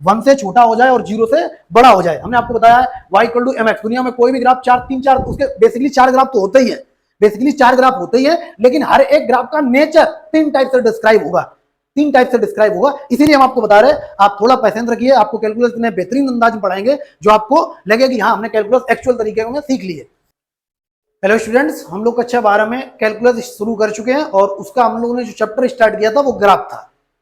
1 से छोटा हो जाए और 0 से बड़ा हो जाए। हमने आपको बताया है y इक्वल टू mx। दुनिया में कोई भी ग्राफ 4 उसके बेसिकली 4 ग्राफ तो होते ही है, बेसिकली 4 ग्राफ होते ही है, लेकिन हर एक ग्राफ का नेचर 3 टाइप से डिस्क्राइब होगा, 3 टाइप से डिस्क्राइब होगा। इसीलिए हम आपको बता रहे हैं, आप थोड़ा पैसेंस रखिए, आपको कैलकुलस में बेहतरीन अंदाज में पढ़ाएंगे जो आपको लगे कि हाँ हमने कैलकुलस एक्चुअल तरीके में सीख लिए। हेलो स्टूडेंट्स, हम लोग कक्षा 12 में कैलकुलस शुरू कर चुके हैं और उसका हम लोगों ने जो चैप्टर स्टार्ट किया था वो ग्राफ था।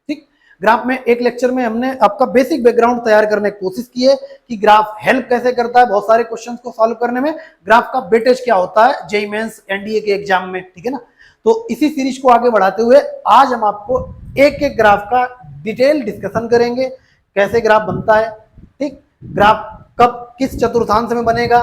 ठीक, ग्राफ में एक लेक्चर में हमने आपका बेसिक बैकग्राउंड तैयार करने की कोशिश की है कि ग्राफ हेल्प कैसे करता है बहुत सारे क्वेश्चंस को सॉल्व करने में, ग्राफ का वेटेज क्या होता है जेईई मेंस एनडीए के एग्जाम में, ठीक है ना। तो इसी सीरीज को आगे बढ़ाते हुए आज हम आपको एक एक ग्राफ का डिटेल डिस्कशन करेंगे, कैसे ग्राफ बनता है, ठीक, ग्राफ कब किस चतुर्थांश में बनेगा,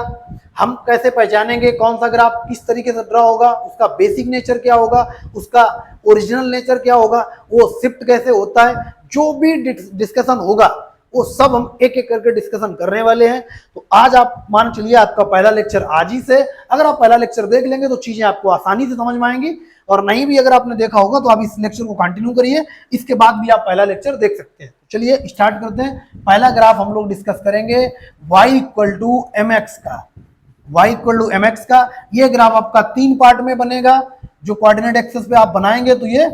हम कैसे पहचानेंगे कौन सा ग्राफ किस तरीके से ड्रा होगा, उसका बेसिक नेचर क्या होगा, उसका ओरिजिनल नेचर क्या होगा, वो शिफ्ट कैसे होता है, जो भी डिस्कशन होगा वो सब हम एक एक करके डिस्कशन करने वाले हैं। तो आज आप मान चलिए आपका पहला लेक्चर आज ही से, अगर आप पहला लेक्चर देख लेंगे तो चीजें आपको आसानी से समझ में आएंगी, और नहीं भी अगर आपने देखा होगा तो आप इस लेक्चर को कंटिन्यू करिए, इसके बाद भी आप पहला लेक्चर देख सकते हैं। चलिए स्टार्ट करते हैं। पहला ग्राफ हम लोग डिस्कस करेंगे y equal to M X का। y equal to M X का ये ग्राफ आपका 3 पार्ट में बनेगा। जो कोऑर्डिनेट एक्सिस पे आप बनाएंगे तो ये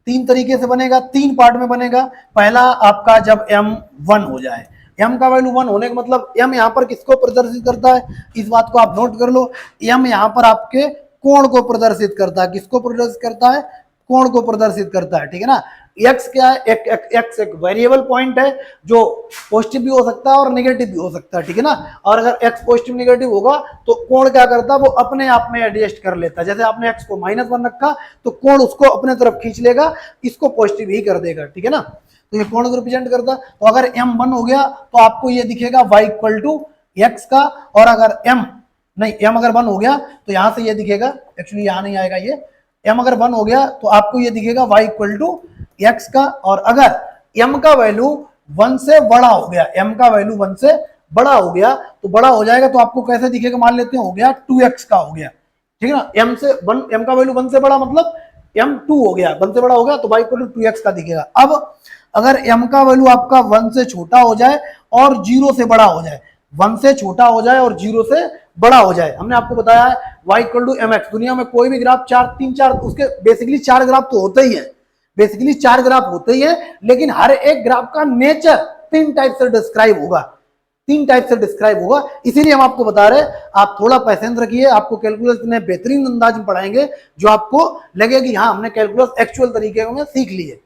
3 तरीके से बनेगा, 3 पार्ट में बनेगा। पहला आपका जब m 1 हो जाए, m का वैल्यू 1 होने का मतलब m यहाँ पर किसको प्रदर्शित करता है, इस बात को आप नोट कर लो। m यहाँ पर आपके कोण को प्रदर्शित करता है, किसको प्रदर्शित करता है, कोण को प्रदर्शित करता है, ठीक है ना। x क्या है, x एक वेरिएबल पॉइंट है जो पॉजिटिव भी हो सकता है और नेगेटिव भी हो सकता है, ठीक है ना। और अगर x पॉजिटिव नेगेटिव होगा तो कोण क्या करता है, वो अपने आप में एडजस्ट कर लेता है। जैसे आपने x को -1 रखा तो कोण उसको अपने तरफ खींच लेगा, इसको पॉजिटिव ही कर देगा, ठीक है ना। तो ये कोण को रिप्रेजेंट करता है। तो अगर m 1 हो गया तो आपको ये दिखेगा y इक्वल टू x का, और अगर m अगर 1 हो गया तो यहां से ये दिखेगा, एक्चुअली यहां नहीं आएगा, ये m अगर 1 हो गया तो आपको ये दिखेगा y इक्वल टू x का। और अगर m का वैल्यू 1 से बड़ा हो गया, m का वैल्यू 1 से बड़ा हो गया तो बड़ा हो जाएगा तो आपको कैसे दिखेगा, मान लेते हैं हो गया 2x का हो गया, ठीक है ना। m का वैल्यू 1 से बड़ा मतलब m 2 हो गया, 1 से बड़ा हो गया तो y इक्वल टू 2x का दिखेगा। अब अगर m का वैल्यू आपका 1 से छोटा हो जाए और 0 से बड़ा हो जाए, 1 से छोटा हो जाए और 0 से बड़ा हो जाए, हमने आपको बताया है y इक्वल टू mx। दुनिया में कोई भी ग्राफ 4 उसके बेसिकली 4 ग्राफ तो होते ही है, बेसिकली 4 ग्राफ होते ही है, लेकिन हर एक ग्राफ का नेचर 3 टाइप से डिस्क्राइब होगा, 3 टाइप से डिस्क्राइब होगा। इसीलिए हम आपको बता रहे हैं, आप थोड़ा पैसेंस रखिए, आपको कैलकुलस में बेहतरीन अंदाज में पढ़ाएंगे जो आपको लगे कि हाँ हमने कैलकुलस एक्चुअल तरीके में सीख लिए।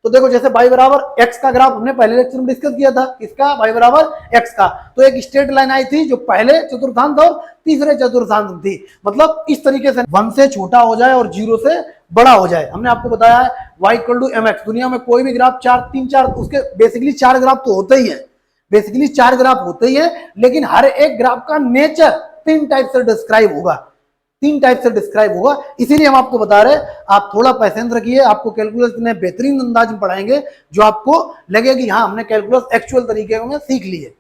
तो देखो जैसे y बराबर x का ग्राफ हमने पहले लेक्चर में डिस्कस किया था, किसका, y बराबर x का। तो एक स्ट्रेट लाइन आई थी जो पहले चतुर्थांश और तीसरे चतुर्थांश में थी, मतलब इस तरीके से 1 से छोटा हो जाए और 0 से बड़ा हो जाए। हमने आपको बताया है y इक्वल टू mx। दुनिया में कोई भी ग्राफ 4 उसके बेसिकली 4 ग्राफ तो होते ही है, बेसिकली 4 ग्राफ होते ही है, लेकिन हर एक ग्राफ का नेचर 3 टाइप से डिस्क्राइब होगा, 3 टाइप से डिस्क्राइब होगा। इसीलिए हम आपको बता रहे हैं, आप थोड़ा पैसेंस रखिए, आपको कैलकुलस में बेहतरीन अंदाज में पढ़ाएंगे जो आपको लगे कि हाँ हमने कैलकुलस एक्चुअल तरीके में सीख लिए।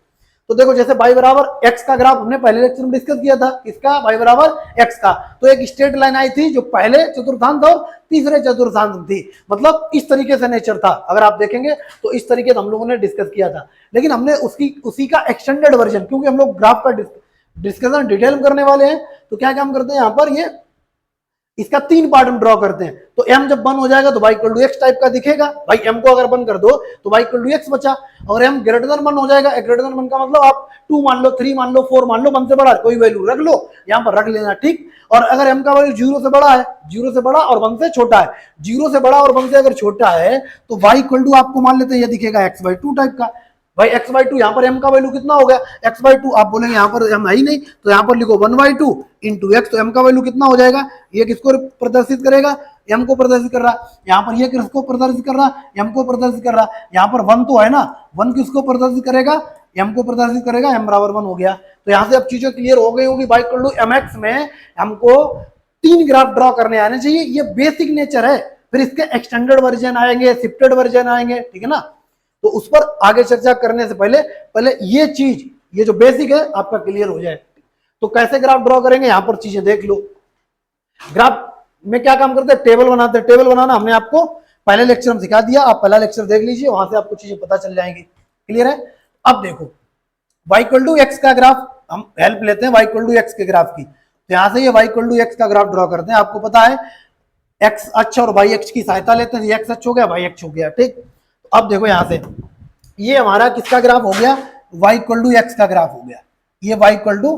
तो देखो जैसे y बराबर x का ग्राफ हमने पहले लेक्चर में डिस्कस किया था, किसका, y बराबर x का। तो एक स्ट्रेट लाइन आई थी जो पहले चतुर्थांश और तीसरे चतुर्थांश में थी, मतलब इस तरीके से नेचर था। अगर आप देखेंगे तो इस तरीके से हम लोगों ने डिस्कस किया था, लेकिन हमने उसी का एक्सटेंडेड वर्जन, क्योंकि हम लोग ग्राफ का डिस्कशन डिटेल में करने वाले हैं, तो क्या काम करते हैं यहाँ पर, ये इसका 3 पार्ट में ड्रॉ करते हैं। तो m जब 1 हो जाएगा तो y equal to x type का दिखेगा, भाई m को अगर 1 कर दो तो y इक्वल टू x बचा। और m ग्रेटर देन 1 हो जाएगा, ग्रेटर देन 1 का मतलब आप 2 मान लो, 3 मान लो, 4 मान लो, 1 से बड़ा कोई वैल्यू रख लो, यहाँ पर रख लेना, ठीक। और अगर m का वैल्यू 0 से बड़ा है, 0 से बड़ा और 1 से छोटा है, 0 से बड़ा और 1 से अगर छोटा है तो y इक्वल टू आपको मान लेते हैं ये दिखेगा x/2 टाइप का। भाई x/2 यहाँ पर m का वैल्यू कितना हो गया, x/2। आप बोलेंगे यहाँ पर m है ही नहीं, तो यहाँ पर लिखो 1/2 इंटू x, तो m का वैल्यू कितना हो जाएगा, ये किसको प्रदर्शित करेगा, m को प्रदर्शित कर रहा। यहाँ पर ये किसको प्रदर्शित कर रहा, m को प्रदर्शित कर रहा। यहाँ पर 1 तो है ना, 1 किसको प्रदर्शित करेगा, m को प्रदर्शित करेगा, m बराबर 1 हो गया। तो यहाँ से अब चीजें क्लियर हो गई होगी। y इक्वल टू mx में हमको 3 ग्राफ ड्रॉ करने आने चाहिए, ये बेसिक नेचर है। फिर इसके एक्सटेंडेड वर्जन आएंगे, शिफ्टेड वर्जन आएंगे, ठीक है ना। तो उस पर आगे चर्चा करने से पहले ये चीज, ये जो बेसिक है आपका क्लियर हो जाए। तो कैसे ग्राफ ड्रॉ करेंगे, यहां पर चीजें देख लो। ग्राफ में क्या काम करते हैं, टेबल बनाते हैं। टेबल बनाना हमने आपको पहले लेक्चर में सिखा दिया, आप पहला लेक्चर देख लीजिए, वहां से आपको चीजें पता चल जाएंगी। क्लियर है? अब देखो y इक्वल टू एक्स का ग्राफ, हम हेल्प लेते हैं y इक्वल टू एक्स के ग्राफ की। तो यहां से ये y इक्वल टू एक्स का ग्राफ ड्रॉ करते हैं। आपको पता है एक्स अक्ष और वाई अक्ष की सहायता लेते हैं, एक्स अक्ष हो गया, वाई अक्ष हो गया, ठीक। तो अब देखो यहां से ये हमारा किसका ग्राफ हो गया, y इक्वल टू एक्स का ग्राफ हो गया। ये y इक्वल टू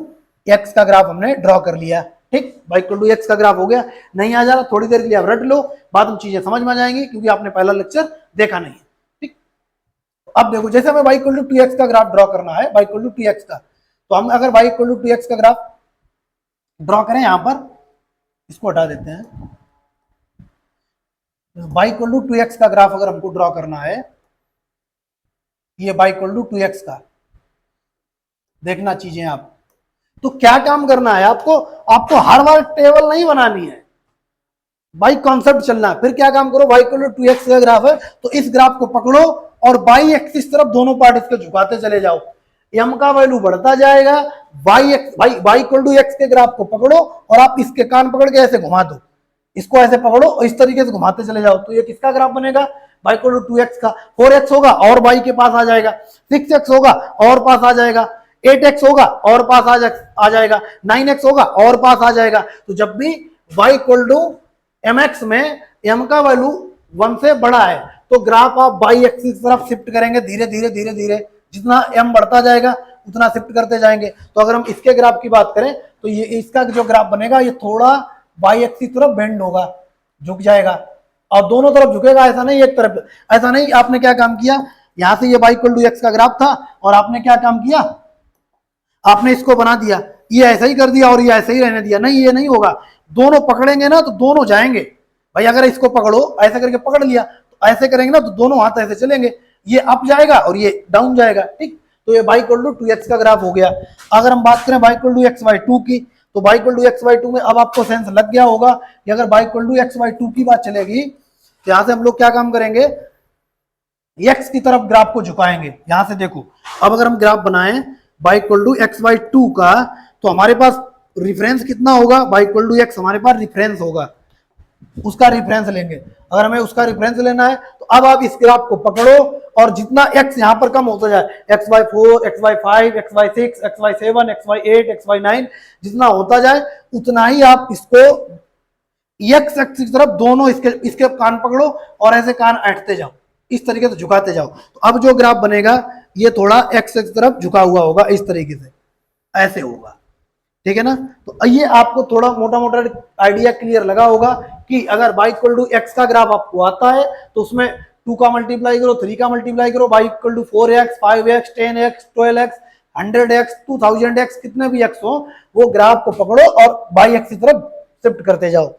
एक्स का ग्राफ हमने ड्रॉ कर लिया, ठीक। y इक्वल टू एक्स का ग्राफ हो गया। नहीं आ जा रहा, थोड़ी देर के लिए आप रट लो, बाद में चीजें समझ में आ जाएंगी क्योंकि आपने पहला लेक्चर देखा नहीं है, ठीक। अब देखो जैसे हमें y इक्वल टू 2x का ग्राफ ड्रॉ करना है, y इक्वल टू 2x का, तो हम अगर y इक्वल टू 2x का ग्राफ ड्रॉ करें, यहां पर इसको हटा देते हैं, y इक्वल टू 2x का ग्राफ अगर हमको ड्रॉ करना है, ये y इक्वल टू 2x का, देखना चीजें आप, तो क्या काम करना है आपको, आपको हर बार टेबल नहीं बनानी है, बाई कॉन्सेप्ट चलना है। फिर क्या काम करो, y इक्वल टू 2x का ग्राफ है तो इस ग्राफ को पकड़ो और बाई एक्सिस तरफ दोनों पार्ट इसके झुकाते चले जाओ, m का वैल्यू बढ़ता जाएगा, y इक्वल टू x के ग्राफ को पकड़ो और आप इसके कान पकड़ के ऐसे घुमा दो, इसको ऐसे पकड़ो और इस तरीके से घुमाते चले जाओ, तो ये किसका ग्राफ बनेगा, y इक्वल टू 2x का। 4x होगा और y के पास आ जाएगा, 6x होगा और पास आ जाएगा, 8x होगा और पास आ जाएगा, 9x होगा और पास आ जाएगा। तो जब भी y इक्वल टू mx में m का वैल्यू 1 से बड़ा है तो ग्राफ आप बाई एक्सिस तरफ शिफ्ट करेंगे, धीरे धीरे धीरे धीरे, जितना m बढ़ता जाएगा उतना शिफ्ट करते जाएंगे। तो अगर हम इसके ग्राफ की बात करें तो ये इसका जो ग्राफ बनेगा ये थोड़ा बाई एक्सिस तरफ बेंड होगा, झुक जाएगा, और दोनों तरफ झुकेगा, ऐसा नहीं एक तरफ, ऐसा नहीं। आपने क्या काम किया, यहां से ये y इक्वल टू एक्स का ग्राफ था और आपने क्या काम किया, आपने इसको बना दिया, ये ऐसा ही कर दिया और ये ऐसे ही रहने दिया, नहीं ये नहीं होगा, दोनों पकड़ेंगे ना तो दोनों जाएंगे। भाई अगर इसको पकड़ो, ऐसे करके पकड़ लिया, तो ऐसे करेंगे ना तो दोनों हाथ ऐसे चलेंगे, ये अप जाएगा और ये डाउन जाएगा, ठीक। तो ये y इक्वल टू 2x का ग्राफ हो गया। अगर हम बात करें y इक्वल टू xy2 की, तो y इक्वल टू xy2 में अब आपको सेंस लग गया होगा कि अगर y इक्वल टू xy2 की बात चलेगी तो यहां से हम लोग क्या काम करेंगे, x की तरफ ग्राफ को झुकाएंगे। यहां से देखो, अब अगर हम ग्राफ बनाएं y इक्वल टू xy2 का, तो हमारे पास रिफरेंस कितना होगा, y इक्वल टू x हमारे पास रिफरेंस होगा, उसका रिफरेंस लेंगे। अगर हमें उसका रिफरेंस लेना है तो अब आप इस ग्राफ को पकड़ो और जितना x यहां पर कम होता जाए, xy4, xy5, xy6, xy7, xy8, xy9 जितना होता जाए उतना ही आप इसको x एक्सिस की तरफ दोनों इसके कान पकड़ो और ऐसे कान ऐंठते जाओ, इस तरीके से झुकाते जाओ। तो अब जो ग्राफ बनेगा ये थोड़ा x एक्सिस की तरफ झुका हुआ होगा, इस तरीके से ऐसे होगा, ठीक है ना। तो ये आपको थोड़ा मोटा मोटा आइडिया क्लियर लगा होगा कि अगर y इक्वल टू एक्स का ग्राफ आपको आता है तो उसमें 2 का मल्टीप्लाई करो, 3 का मल्टीप्लाई करो, y equal to 4x, 5x, 10x, 12x, 100x, 2000x, कितने भी x हो वो ग्राफ को पकड़ो और y एक्स की तरफ शिफ्ट करते जाओ।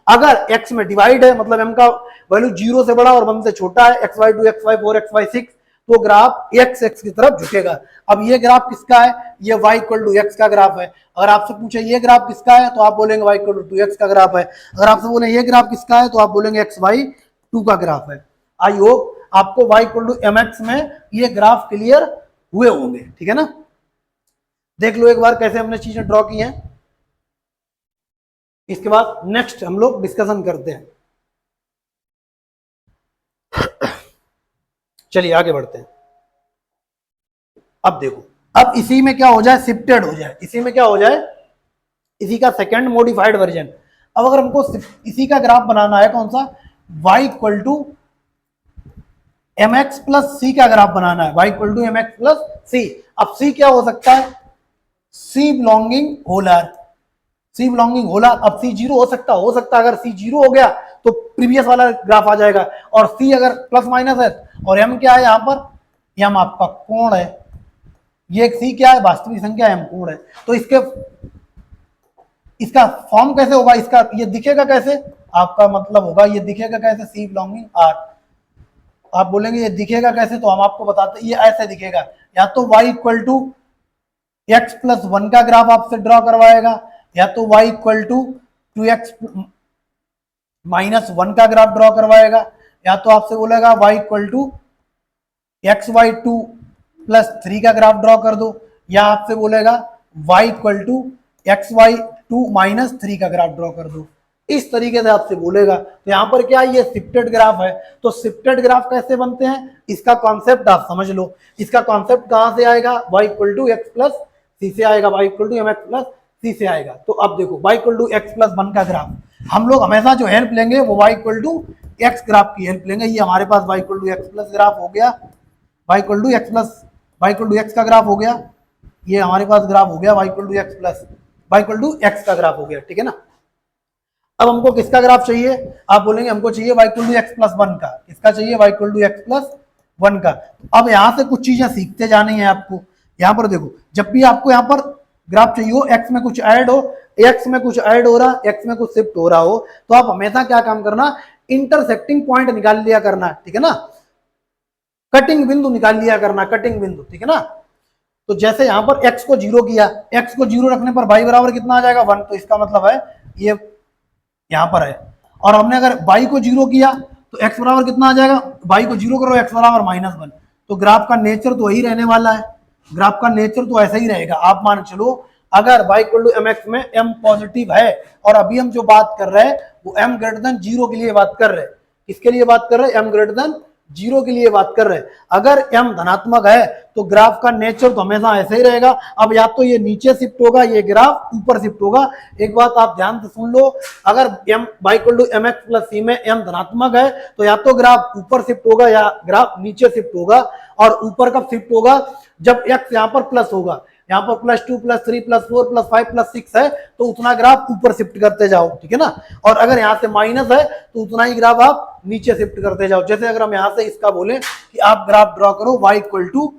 अगर x में डिवाइड है, मतलब m का वैल्यू 0 से बड़ा और 1 से छोटा है, xy2, xy4, xy6, तो ग्राफ x एक्स की तरफ झुकेगा। अब ये ग्राफ किसका है, ये y इक्वल टू एक्स का ग्राफ है। अगर आपसे पूछे ये ग्राफ किसका है तो आप बोलेंगे y इक्वल टू 2x का ग्राफ है। अगर आपसे बोले ये ग्राफ किसका है तो आप बोलेंगे xy2 का ग्राफ है। आई होप आपको y इक्वल टू mx में ये ग्राफ क्लियर हुए होंगे, ठीक है ना। देख लो एक बार कैसे हमने चीजें ड्रॉ की हैं। इसके बाद नेक्स्ट हम लोग डिस्कशन करते हैं। चलिए आगे बढ़ते हैं। अब देखो, अब इसी में क्या हो जाए, शिफ्टेड हो जाए, इसी में क्या हो जाए, इसी का सेकंड मॉडिफाइड वर्जन। अब अगर हमको इसी का ग्राफ बनाना है, कौन सा, y equal to mx plus c का ग्राफ बनाना है, y equal to mx plus c. अब c क्या हो सकता है, c बिलोंगिंग होलर, c बिलोंगिंग होलर। अब c जीरो हो सकता है, अगर c जीरो हो गया तो प्रीवियस वाला ग्राफ आ जाएगा, और c अगर प्लस माइनस है, और m क्या है यहाँ पर, m आपका कोण है, ये c क्या है, वास्तविक संख्या, m कोण है। तो इसका फॉर्म कैसे होगा, इसका ये दिखेगा कैसे, आपका मतलब होगा ये दिखेगा कैसे, c बिलोंगिंग r। आप बोलेंगे ये दिखेगा कैसे, तो हम आपको बताते हैं, ये ऐसे दिखेगा, या तो y equal to x plus 1 का ग्राफ आपसे ड्रॉ करवाएगा, या तो y equal to 2x minus 1 का ग्राफ ड्रॉ करवाएगा, या तो आपसे बोलेगा y equal to xy2 plus 3 का ग्राफ ड्रॉ कर दो, या आपसे बोलेगा y equal to xy2 minus 3 का ग्राफ ड्रॉ कर दो। इस तरीके से आपसे बोलेगा। तो यहाँ पर क्या ये शिफ्टेड ग्राफ है। तो शिफ्टेड ग्राफ कैसे बनते हैं, इसका कॉन्सेप्ट आप समझ लो। इसका कॉन्सेप्ट कहां से आएगा, y equal to x plus c से आएगा, y equal to M x plus c से आएगा। तो अब देखो y equal to x plus one का ग्राफ हम लोग हमेशा जो हेल्प लेंगे वो y equal to x graph की हेल्प लेंगे। ये हमारे पास y equal to x plus graph हो गया, y equal to x plus y equal to x का ग्राफ हो गया, ये हमारे पास ग्राफ हो गया y equal to x plus y equal to x का ग्राफ हो गया, ठीक है ना। अब हमको किसका ग्राफ चाहिए, आप बोलेंगे हमको चाहिए y equal to x plus one का। किसका चाहिए, y equal to x plus one का। अब यहाँ से कुछ चीजें सीखते जानी है आपको। यहाँ पर देखो, जब भी आपको यहाँ पर ग्राफ चाहिए हो, x में कुछ ऐड हो, x में कुछ ऐड हो रहा, x में कुछ शिफ्ट हो रहा हो, तो आप हमेशा क्या काम करना, इंटरसेक्टिंग पॉइंट निकाल लिया करना, ठीक है ना। कटिंग बिंदु निकाल लिया करना, कटिंग बिंदु, ठीक है ना। तो जैसे यहाँ पर x को जीरो किया, x को जीरो रखने पर y बराबर कितना आ जाएगा, वन। तो इसका मतलब है ये यहाँ पर है। और हमने अगर y को जीरो किया तो x बराबर कितना आ जाएगा, y को जीरो करो x बराबर माइनस वन। तो ग्राफ का नेचर तो वही रहने वाला है, ग्राफ का नेचर तो ऐसा ही रहेगा। आप मान चलो अगर y इक्वल टू mx में m पॉजिटिव है, और अभी हम जो बात कर रहे हैं वो m ग्रेटर देन जीरो के लिए बात कर रहे हैं। किसके लिए बात कर रहे हैं, m ग्रेटर देन जीरो के लिए बात कर रहे हैं। अगर m धनात्मक है तो ग्राफ का नेचर तो हमेशा ऐसे ही रहेगा। अब या तो ये नीचे शिफ्ट होगा, ये ग्राफ ऊपर शिफ्ट होगा। एक बात आप ध्यान से सुन लो, अगर m y equal to M x plus c में m धनात्मक है तो या तो ग्राफ ऊपर शिफ्ट होगा या ग्राफ नीचे शिफ्ट होगा। और ऊपर कब शिफ्ट होगा, जब x यहाँ पर प्लस होगा, यहाँ पर plus two plus three plus four plus five plus six है तो उतना ग्राफ ऊपर शिफ्ट करते जाओ, ठीक है ना। और अगर यहाँ से माइनस है तो उतना ही ग्राफ आप नीचे शिफ्ट करते जाओ। जैसे अगर हम यहाँ से इसका बोले कि आप ग्राफ ड्रॉ करो y equal to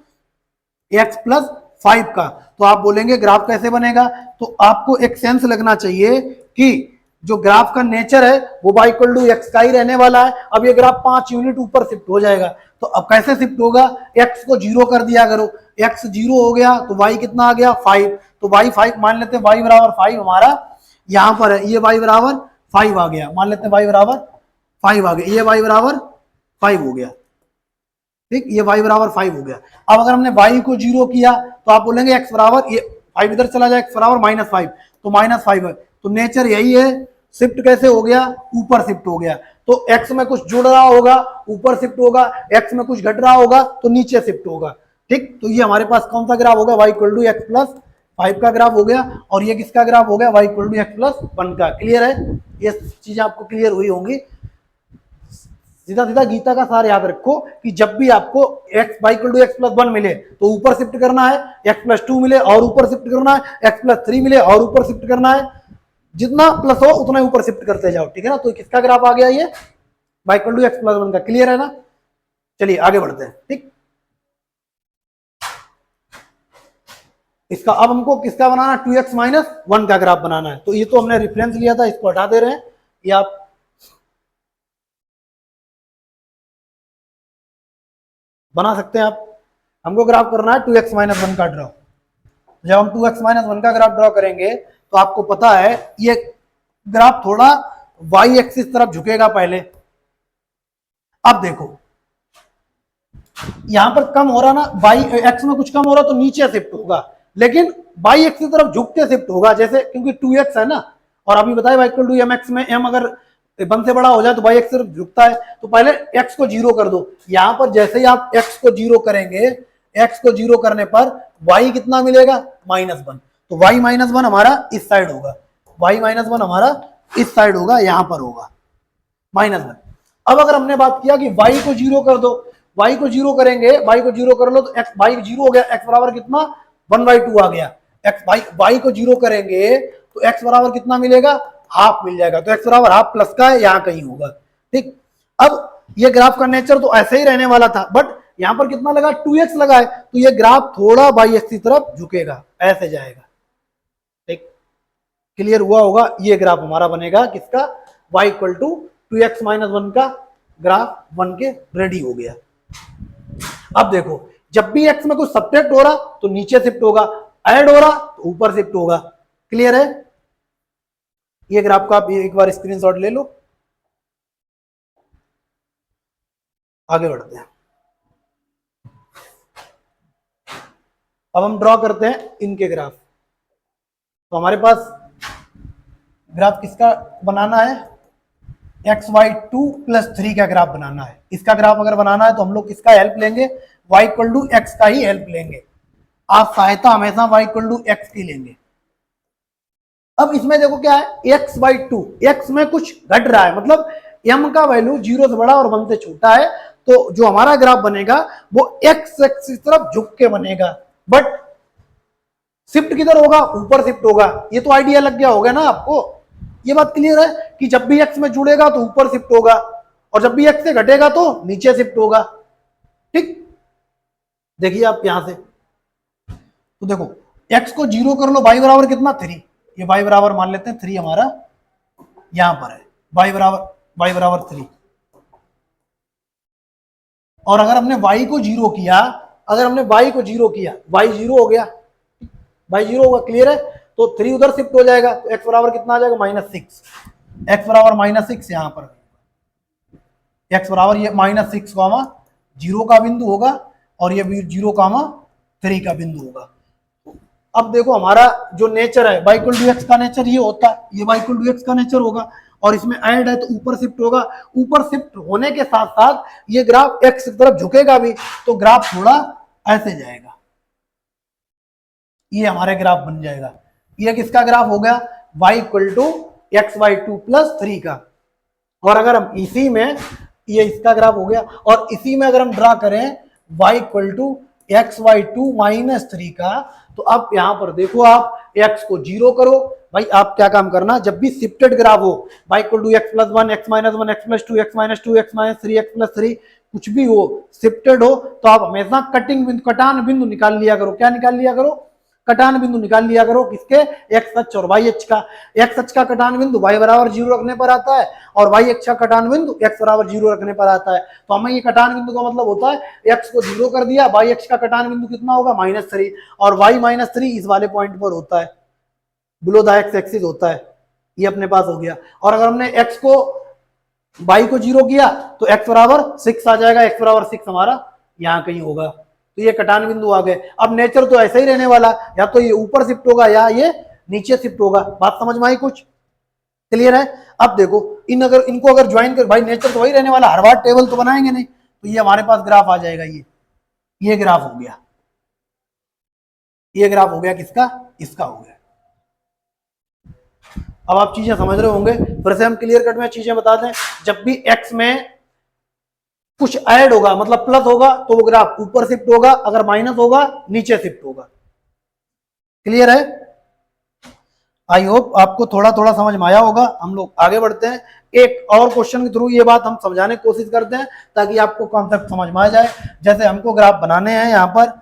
x plus five का, तो आप बोलेंगे ग्राफ कैसे बनेगा। तो आपको एक सेंस लगना चाहिए कि जो ग्राफ का नेचर है वो y इक्वल टू एक्स का ही रहने वाला है। अब ये ग्राफ 5 यूनिट ऊपर शिफ्ट हो जाएगा, तो अब कैसे शिफ्ट होगा, x को जीरो कर दिया करो, x जीरो हो गया तो y कितना आ गया, 5। तो y 5 मान लेते हैं, y बराबर 5 हमारा यहाँ पर है, ये y बराबर 5 आ गया, मान लेते हैं y बराबर 5 आ गया, ये y बराबर 5 हो गया, ठीक, ये y बराबर 5 हो गया। अब अगर हमने y को जीरो किया तो आप बोलेंगे x बराबर, ये 5 इधर चला जाए, x बराबर -5, तो -5 है। तो नेचर यही है, शिफ्ट कैसे हो गया, ऊपर शिफ्ट हो गया। तो x में कुछ जुड़ रहा होगा ऊपर शिफ्ट होगा, x में कुछ घट रहा होगा तो नीचे शिफ्ट होगा, ठीक। तो ये हमारे पास कौन सा ग्राफ होगा, y equal to x plus 5 का ग्राफ हो गया। और ये किसका ग्राफ हो गया, y equal to x plus 1 का। क्लियर है, ये चीजें आपको क्लियर हुई होंगी। सीधा सीधा गीता का सार याद रखो कि जब भी आपको x y equal to x plus 1 मिले तो ऊपर शिफ्ट करना है, x प्लस 2 मिले और ऊपर शिफ्ट करना है, x प्लस 3 मिले और ऊपर शिफ्ट करना है। जितना प्लस हो उतना ऊपर शिफ्ट करते जाओ, ठीक है ना। तो किसका ग्राफ आ गया, ये y equal to x plus 1 का। क्लियर है ना, चलिए आगे बढ़ते हैं, ठीक। इसका अब हमको किसका बनाना है, 2x माइनस 1 का ग्राफ बनाना है। तो ये तो हमने रेफरेंस लिया था, इसको हटा दे रहे हैं, ये आप बना सकते हैं। आप हमको ग्राफ करना है 2x माइनस 1 का ड्रॉ। जब हम 2x माइनस 1 का ग्राफ ड्रॉ करेंगे तो आपको पता है ये ग्राफ थोड़ा y एक्सिस तरफ झुकेगा पहले। अब देखो यहां पर कम हो रहा ना, y एक्स में कुछ कम हो रहा तो नीचे शिफ्ट होगा, लेकिन y एक्सिस तरफ झुकते शिफ्ट होगा, जैसे क्योंकि 2x है ना। और अभी बताया y इक्वल टू mx में m अगर 1 से बड़ा हो जाए तो y एक्स तरफ झुकता है। तो पहले x को जीरो कर दो, यहां पर जैसे ही आप x को जीरो करेंगे, x को जीरो करने पर y कितना मिलेगा, -1। तो y -1 हमारा इस साइड होगा, y -1 हमारा इस साइड होगा, यहां पर होगा -1। अब अगर हमने बात किया कि y को जीरो कर दो, y को जीरो करेंगे, y को जीरो कर लो तो x y जीरो हो गया, x बराबर कितना 1/2 आ गया। x y को जीरो करेंगे तो x बराबर कितना मिलेगा, हाफ मिल जाएगा। तो x बराबर हाफ प्लस का है, यहाँ कहीं होगा, ठीक। अब ये ग्राफ का नेचर तो ऐसे ही रहने वाला था, बट यहाँ पर कितना लगा, 2x लगा है, तो ये ग्राफ थोड़ा y एक्सिस की तरफ झुकेगा, ऐसे जाएगा, ठीक। क्लियर हुआ होगा, ये ग्राफ हमारा बनेगा किसका, y equal to 2x minus 1 का ग्राफ बन के रेडी हो गया। अब देखो जब भी x में कुछ सब्ट्रैक्ट हो रहा तो नीचे शिफ्ट होगा, ऐड हो रहा तो ऊपर शिफ्ट होगा। क्लियर है, ये ग्राफ का आप एक बार स्क्रीनशॉट ले लो, आगे बढ़ते हैं। अब हम ड्रॉ करते हैं इनके ग्राफ। तो हमारे पास ग्राफ किसका बनाना है, xy2+3 का ग्राफ बनाना है। इसका ग्राफ अगर बनाना है तो हम लोग किसका हेल्प लेंगे, y=x का ही हेल्प लेंगे। आप सहायता हमेशा y=x की लेंगे। अब इसमें देखो क्या है, x/2, x में कुछ घट रहा है, मतलब m का वैल्यू 0 से बड़ा और 1 से छोटा है, तो जो हमारा ग्राफ बनेगा वो x एक्सिस की तरफ झुक के बनेगा, बट शिफ्ट किधर होगा, ऊपर शिफ्ट होगा। ये तो आइडिया लग गया होगा ना आपको, ये बात क्लियर है कि जब भी x में जुड़ेगा तो ऊपर शिफ्ट होगा, और जब भी x से घटेगा तो नीचे शिफ्ट होगा। ठीक, देखिए आप यहां से तो देखो x को 0 कर लो, y बराबर कितना 3, ये y बराबर मान लेते हैं 3 हमारा यहां पर है, y बराबर 3। और अगर हमने y को 0 किया, अगर हमने y को 0 किया, y 0 हो गया, y 0 होगा, क्लियर है। तो 3 उधर शिफ्ट हो जाएगा, तो x बराबर कितना आ जाएगा -6, x बराबर -6 यहां पर, x बराबर ये -6 0 का बिंदु होगा, और ये 0,3 का बिंदु होगा। अब देखो हमारा जो नेचर है y=x का नेचर ये होता है, ये y=x का नेचर होगा, और इसमें ऐड है तो ऊपर शिफ्ट होगा। ऊपर शिफ्ट होने के साथ साथ ये ग्राफ x की तरफ झुकेगा भी, तो ग्राफ थोड़ा ऐसे जाएगा, ये हमारे ग्राफ बन जाएगा। ये किसका ग्राफ हो गया, y=x/2+3 का। और अगर हम इसी में, ये इसका ग्राफ हो गया, और इसी में अगर हम ड्रा करें y=x/2-3 का, तो आप यहां पर देखो, आप x को 0 करो। भाई आप क्या काम करना, जब भी शिफ्टेड ग्राफ हो, y=x+1, x-1, x+2, x-2, x-3, x+3 कुछ भी हो, शिफ्टेड हो, तो आप हमेशा कटिंग बिंदु, कटान बिंदु निकाल लिया करो। क्या निकाल लिया करो, कटान बिंदु निकाल लिया करो, किसके, एक्स अक्ष और वाई अक्ष का। एक्स अक्ष का कटान बिंदु y बराबर 0 रखने पर आता है, और वाई अक्ष का कटान बिंदु x बराबर 0 रखने पर आता है। तो हमें ये कटान बिंदु का मतलब होता है, x को 0 कर दिया, y अक्ष का कटान बिंदु कितना होगा, -3, और y -3 इस वाले पॉइंट पर होता है, बिलो द एक्स एक्सिस होता है, ये अपने पास हो गया। और अगर हमने x को, y को 0 किया तो x बराबर 6 आ जाएगा, x बराबर 6 हमारा यहाँ कहीं होगा, तो ये कटान बिंदु आ गए। अब नेचर तो ऐसा ही रहने वाला, या तो ये ऊपर शिफ्ट होगा या ये नीचे शिफ्ट होगा। बात समझ में आई कुछ, क्लियर है। अब देखो इनको अगर ज्वाइन कर, भाई नेचर तो वही रहने वाला, हर बार टेबल तो बनाएंगे नहीं, तो ये हमारे पास ग्राफ आ जाएगा, ये ग्राफ हो गया, ये ग्राफ हो गया किसका, इसका हो गया। अब आप चीजें समझ रहे होंगे, फिर से हम क्लियर कट में चीजें बता दें। जब भी x में कुछ ऐड होगा, मतलब प्लस होगा, तो वो ग्राफ ऊपर शिफ्ट होगा, अगर माइनस होगा नीचे शिफ्ट होगा। क्लियर है, आई होप आपको थोड़ा थोड़ा समझ में आया होगा। हम लोग आगे बढ़ते हैं, एक और क्वेश्चन के थ्रू ये बात हम समझाने की कोशिश करते हैं, ताकि आपको कॉन्सेप्ट समझ में आ जाए। जैसे हमको ग्राफ बनाने हैं, यहां पर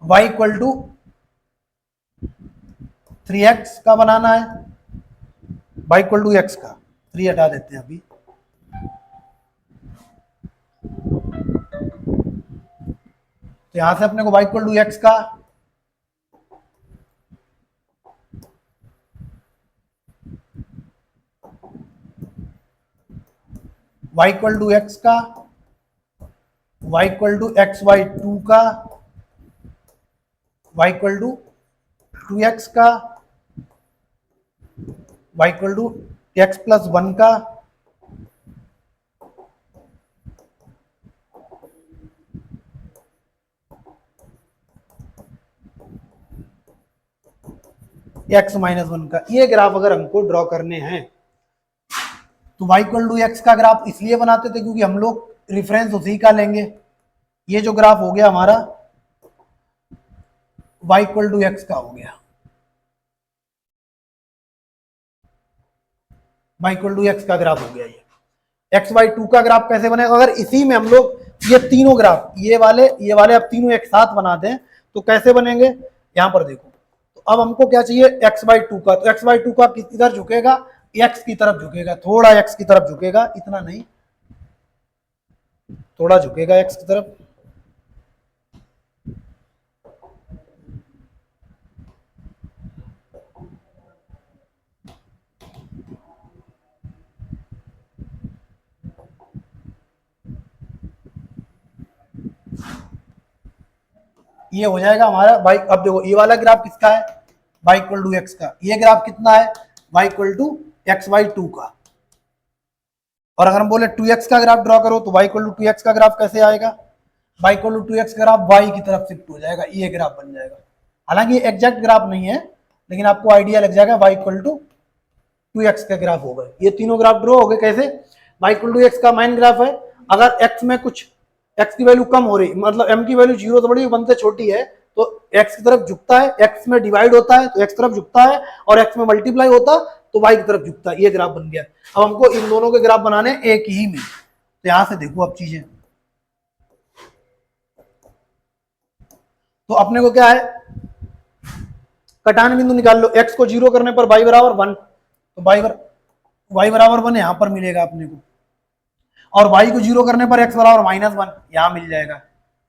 y=3x का बनाना है, y=x का, 3 हटा देते हैं अभी। तो यहां से अपने को y=x का y=x का, y=x/2 का, y=2x का, y=x+1 का, x-1 का। ये ग्राफ अगर हमको ड्रॉ करने हैं, तो y=x का ग्राफ इसलिए बनाते थे क्योंकि हम लोग रिफरेंस उसी का लेंगे। ये जो ग्राफ हो गया हमारा y=x का हो गया, y=x का ग्राफ हो गया। ये x/2 का ग्राफ कैसे बनेगा, अगर इसी में हम लोग ये तीनों ग्राफ, ये वाले अब तीनों एक साथ बना दें तो कैसे बनेंगे, यहां पर देखो। तो अब हमको क्या चाहिए, x/2 का, तो x/2 का किधर झुकेगा, x की तरफ झुकेगा, थोड़ा x की तरफ झुकेगा, इतना नहीं, थोड़ा झुकेगा x की तरफ। ये हो जाएगा हमारा भाई। अब देखो ये वाला ग्राफ किसका है, y इक्वल टू एक्स का। ये ग्राफ कितना है, y equal to x by 2 का। और अगर हम बोले 2x का ग्राफ ड्रॉ करो तो y इक्वल टू 2x का ग्राफ कैसे आएगा, y इक्वल टू 2x का ग्राफ y की तरफ शिफ्ट हो जाएगा, ये ग्राफ बन जाएगा। हालांकि ये एग्जैक्ट ग्राफ नहीं है, लेकिन आपको आइडिया लग जाएगा y इक्वल टू 2x का ग्राफ हो गए। ये तीनों ग्राफ ड्रॉ हो गए कैसे, y इक्वल टू x का मेन ग्राफ है। अगर x में कुछ x की वैल्यू कम हो रही, मतलब m की वैल्यू 0 से बड़ी 1 से छोटी है, तो x की तरफ झुकता है, x में डिवाइड होता है तो x तरफ झुकता है, और x में मल्टीप्लाई होता तो y की तरफ झुकता है। ये ग्राफ बन गया। अब हमको इन दोनों के ग्राफ बनाने एक ही में, तो यहां से देखो अब चीजें, तो अपने को क्या है, कटान बिंदु निकाल लो। x को 0 करने पर y बराबर 1, तो y बराबर 1 यहां पर मिलेगा अपने को, और y को 0 करने पर x बराबर -1 यहां मिल जाएगा।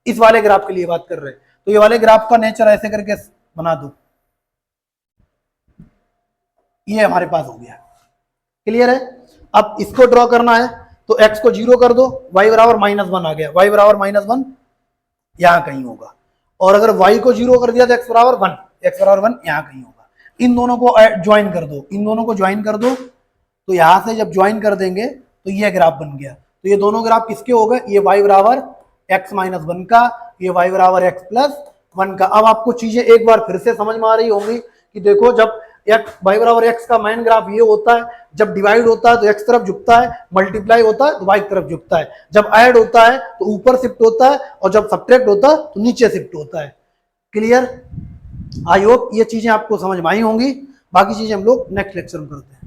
इस वाले ग्राफ के लिए बात कर रहे हैं, तो ये वाले ग्राफ का नेचर ऐसे करके बना दो, ये हमारे पास हो गया। क्लियर है। अब इसको ड्रॉ करना है तो x को 0 कर दो, y बराबर -1 आ गया, y बराबर -1 यहां कहीं होगा, और अगर y को 0 कर दिया तो x बराबर 1 यहां कहीं होगा। इन दोनों को ज्वाइन कर दो, इन दोनों को ज्वाइन कर दो, तो यहां से जब ज्वाइन कर देंगे तो ये ग्राफ बन गया। तो ये दोनों ग्राफ किसके हो गए, ये y बराबर x -1 का, ये y बराबर x + 1 का। अब आपको चीजें एक बार फिर से समझ में आ रही होंगी कि देखो, जब y बराबर x का मेन ग्राफ ये होता है, जब डिवाइड होता है तो x तरफ झुकता है, मल्टीप्लाई होता है तो y तरफ झुकता है, जब ऐड होता है तो ऊपर शिफ्ट होता है, और जब सब्ट्रैक्ट होता है तो नीचे शिफ्ट होता है। क्लियर। आई होप ये चीजें आपको समझ में आई होंगी। बाकी चीजें हम लोग नेक्स्ट लेक्चर में करते हैं।